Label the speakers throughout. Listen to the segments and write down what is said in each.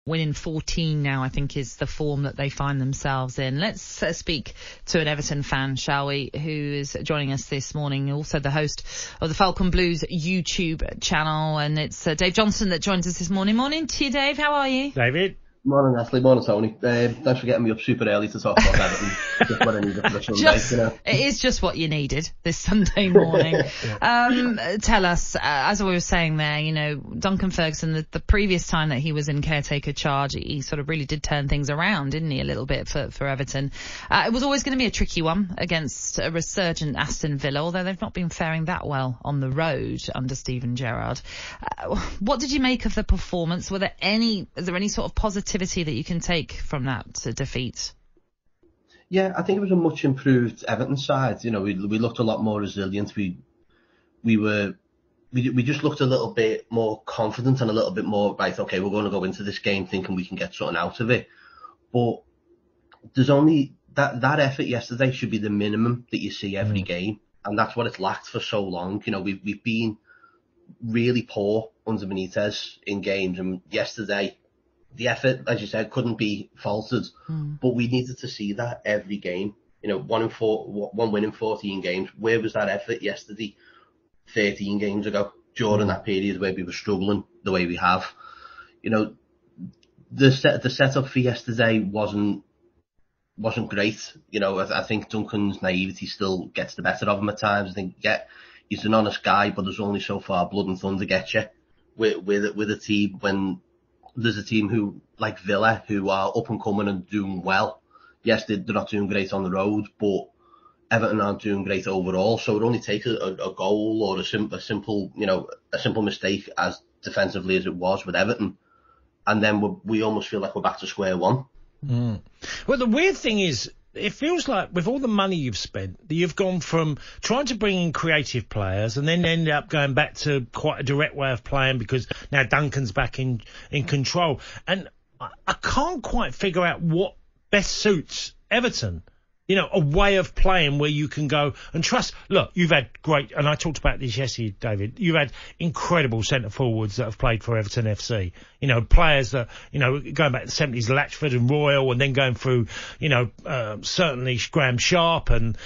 Speaker 1: Winning 14 now, I think, is the form that they find themselves in. Let's speak to an Everton fan, shall we, who is joining us this morning, also the host of the Falcon Blues YouTube channel. And it's Dave Johnson that joins us this morning. Morning to you, Dave. How are you?
Speaker 2: David.
Speaker 3: Morning, Natalie. Morning, Tony. Thanks for getting me up super early to talk about Everton. Just what I needed for the Sunday, you know.
Speaker 1: It is just what you needed this Sunday morning. Tell us, as we were saying there, you know, Duncan Ferguson, the previous time that he was in caretaker charge, he sort of really did turn things around, didn't he, a little bit for Everton. It was always going to be a tricky one against a resurgent Aston Villa, although they've not been faring that well on the road under Steven Gerrard. What did you make of the performance? Is there any sort of positivity that you can take from that defeat?
Speaker 3: Yeah, I think it was a much improved Everton side. You know, we looked a lot more resilient. We just looked a little bit more confident and a little bit more, right, okay, we're going to go into this game thinking we can get something out of it. But there's only that effort yesterday should be the minimum that you see every game, and that's what it's lacked for so long. You know, we've been really poor under Benitez in games, and yesterday the effort, as you said, couldn't be faulted, but we needed to see that every game. You know, one win in 14 games. Where was that effort yesterday, 13 games ago, during that period where we were struggling the way we have? You know, the setup for yesterday wasn't great. You know, I think Duncan's naivety still gets the better of him at times. I think, yeah, he's an honest guy, but there's only so far blood and thunder get you with a team when there's a team who, like Villa, who are up and coming and doing well. Yes, they're not doing great on the road, but Everton aren't doing great overall. So it only takes a goal or a simple mistake as defensively as it was with Everton, and then we almost feel like we're back to square one.
Speaker 2: Well, the weird thing is, it feels like with all the money you've spent, that you've gone from trying to bring in creative players and then end up going back to quite a direct way of playing because now Duncan's back in control. And I can't quite figure out what best suits Everton. You know, a way of playing where you can go and trust. Look, you've had great, and I talked about this yesterday, David, you've had incredible centre forwards that have played for Everton FC. You know, players that, you know, going back to the 70s, Latchford and Royal, and then going through, you know, certainly Graham Sharp and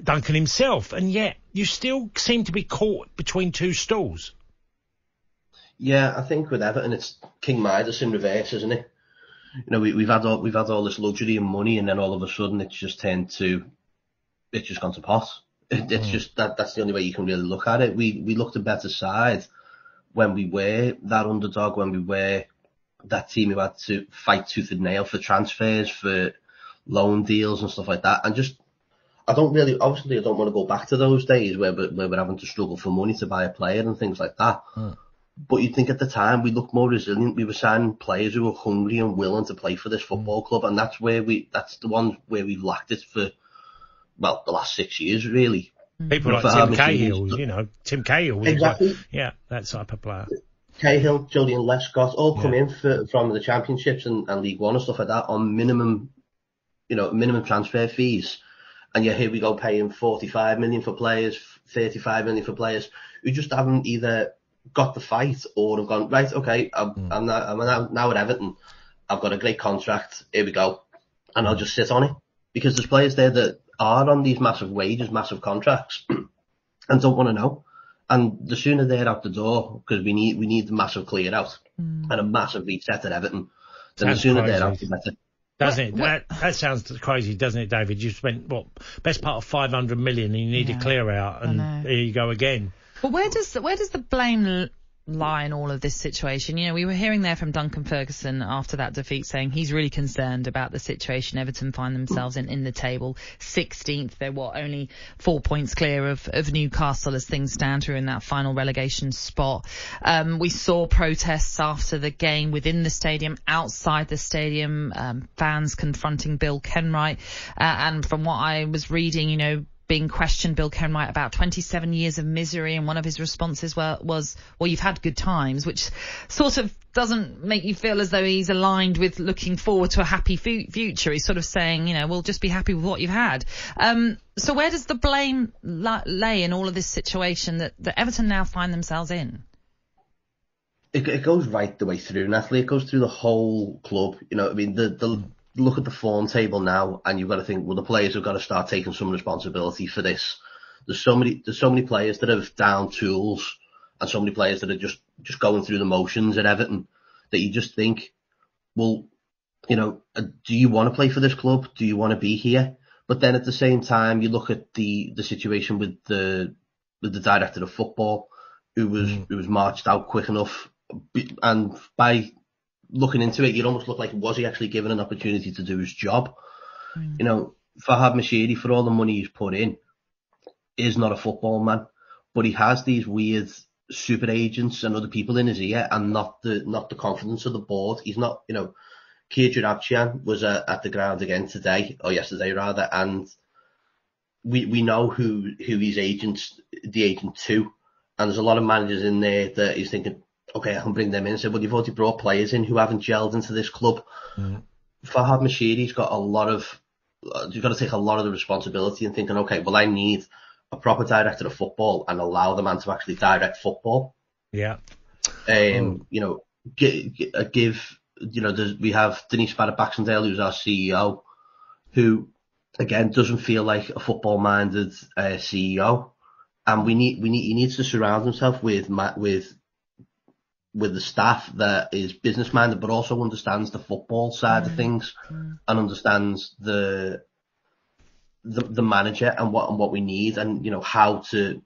Speaker 2: Duncan himself. And yet you still seem to be caught between two stools.
Speaker 3: Yeah, I think with Everton, it's King Midas in reverse, isn't it? You know, we've had all this luxury and money, and then all of a sudden it's just gone to pot. It's just that's the only way you can really look at it. We looked a better side when we were that underdog, when we were that team who had to fight tooth and nail for transfers, for loan deals and stuff like that. And I don't want to go back to those days where we're having to struggle for money to buy a player and things like that. But you'd think at the time we looked more resilient. We were signing players who were hungry and willing to play for this football club, and that's the one where we've lacked it for, well, the last 6 years, really.
Speaker 2: People like Tim Cahill, you know, Tim Cahill.
Speaker 3: Exactly.
Speaker 2: Yeah, that type of player.
Speaker 3: Cahill, Julian Lescott, all come in from the championships and League One and stuff like that on minimum transfer fees. And yet here we go paying 45 million for players, 35 million for players who just haven't either got the fight or have gone, right, okay, I'm now at Everton, I've got a great contract, here we go, and I'll just sit on it, because there's players there that are on these massive wages, massive contracts, and don't want to know, and the sooner they're out the door, because we need the massive clear out and a massive reset at Everton, then the sooner they're out, the better.
Speaker 2: Doesn't it? That sounds crazy, doesn't it, David? You spent, best part of 500 million and you need to clear out, and here you go again.
Speaker 1: But where does the blame lie in all of this situation? You know, we were hearing there from Duncan Ferguson after that defeat saying he's really concerned about the situation Everton find themselves in the table. 16th, they're only 4 points clear of Newcastle as things stand, who are in that final relegation spot. We saw protests after the game within the stadium, outside the stadium, fans confronting Bill Kenwright. And from what I was reading, you know, being questioned, Bill Kenwright, about 27 years of misery, and one of his responses was, well, you've had good times, which sort of doesn't make you feel as though he's aligned with looking forward to a happy future. He's sort of saying, you know, we'll just be happy with what you've had. So where does the blame lay in all of this situation that Everton now find themselves in?
Speaker 3: It goes right the way through, Natalie. It goes through the whole club. You know, I mean, the look at the form table now, and you've got to think, well, the players have got to start taking some responsibility for this. There's so many players that have down tools, and so many players that are just going through the motions at Everton, that you just think, well, you know, do you want to play for this club? Do you want to be here? But then at the same time, you look at the situation with the director of football, who was marched out quick enough, and by looking into it, you'd almost look like, was he actually given an opportunity to do his job? You know, Farhad Mashiri, for all the money he's put in, is not a football man, but he has these weird super agents and other people in his ear, and not the confidence of the board. He's not, you know, Kia Joorabchian was at the ground again today, or yesterday rather, and we know who he's the agent to, and there's a lot of managers in there that he's thinking, okay, I can bring them in. So, well, you've already brought players in who haven't gelled into this club. Farhad Mashiri's got you've got to take a lot of the responsibility and thinking, okay, well, I need a proper director of football and allow the man to actually direct football.
Speaker 2: Yeah.
Speaker 3: You know, give, you know, we have Denise Barrett-Baxendale, who's our CEO, who, again, doesn't feel like a football-minded CEO. And he needs to surround himself with the staff that is business-minded, but also understands the football side of things, and understands the manager and what we need, and, you know, how to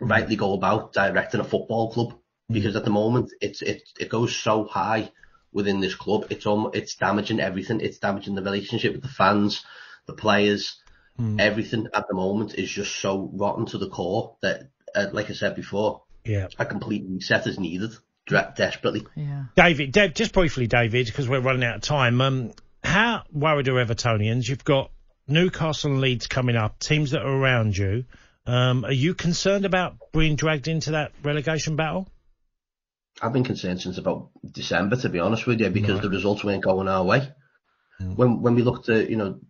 Speaker 3: rightly go about directing a football club. Because at the moment, it goes so high within this club, it's damaging everything. It's damaging the relationship with the fans, the players. Everything at the moment is just so rotten to the core that, like I said before, a complete reset is needed desperately.
Speaker 1: Yeah.
Speaker 2: David, just briefly, David, because we're running out of time. How worried are Evertonians? You've got Newcastle and Leeds coming up, teams that are around you. Are you concerned about being dragged into that relegation battle?
Speaker 3: I've been concerned since about December, to be honest with you, because the results weren't going our way. When we looked at, you know,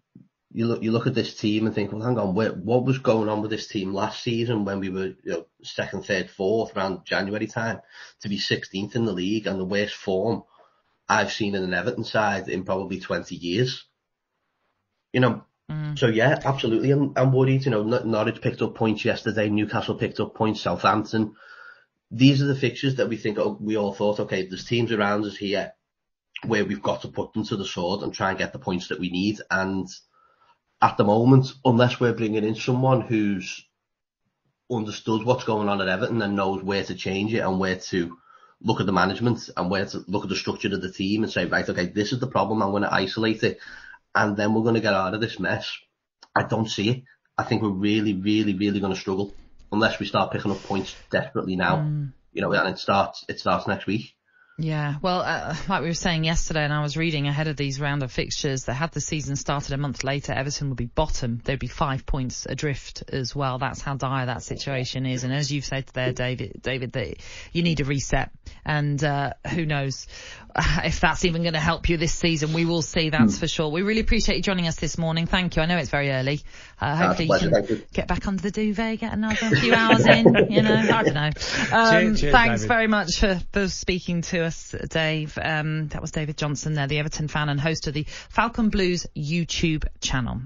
Speaker 3: you look at this team and think, well, hang on, what was going on with this team last season when we were, you know, second, third, fourth around January time, to be 16th in the league and the worst form I've seen in an Everton side in probably 20 years. You know, so yeah, absolutely. I'm worried. You know, Norwich picked up points yesterday, Newcastle picked up points, Southampton. These are the fixtures that we all thought, okay, there's teams around us here where we've got to put them to the sword and try and get the points that we need. And at the moment, unless we're bringing in someone who's understood what's going on at Everton and knows where to change it and where to look at the management and where to look at the structure of the team and say, right, okay, this is the problem, I'm going to isolate it, and then we're going to get out of this mess, I don't see it. I think we're really, really, really going to struggle unless we start picking up points desperately now. You know, and it starts next week.
Speaker 1: Yeah, well, like we were saying yesterday, and I was reading ahead of these round of fixtures, that had the season started a month later, Everton would be bottom. They'd be 5 points adrift as well. That's how dire that situation is. And as you've said there, David, that you need a reset. And who knows if that's even going to help you this season. We will see, that's for sure. We really appreciate you joining us this morning. Thank you. I know it's very early. Hopefully you can get back under the duvet, get another few hours in, you know, I don't know.
Speaker 2: Cheers,
Speaker 1: thanks
Speaker 2: David.
Speaker 1: very much for speaking to us, Dave. That was David Johnson there, the Everton fan and host of the Falcon Blues YouTube channel.